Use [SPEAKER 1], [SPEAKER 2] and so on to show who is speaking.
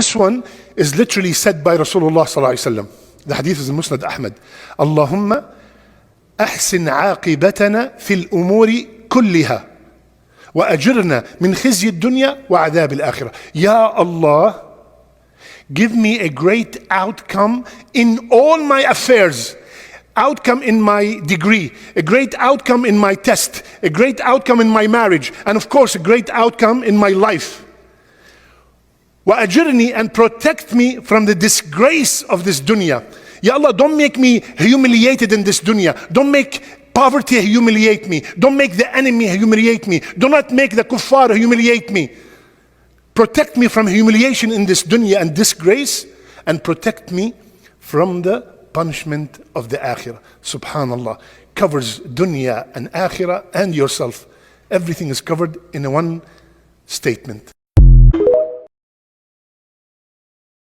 [SPEAKER 1] This one is literally said by Rasulullah sallallahu alaihi wasallam. The hadith is in Musnad Ahmad. Allahumma ahsin aqibatana fil umuri kulliha wa ajirna min khizyi ad-dunya wa adhab al-akhirah. Ya Allah, give me a great outcome in all my affairs. Outcome in my degree, a great outcome in my test, a great outcome in my marriage, and of course a great outcome in my life. وَأَجِرْنِي, and protect me from the disgrace of this dunya. Ya Allah, don't make me humiliated in this dunya. Don't make poverty humiliate me. Don't make the enemy humiliate me. Do not make the kuffar humiliate me. Protect me from humiliation in this dunya and disgrace, and protect me from the punishment of the akhirah. Subhanallah. Covers dunya and akhirah and yourself. Everything is covered in one statement.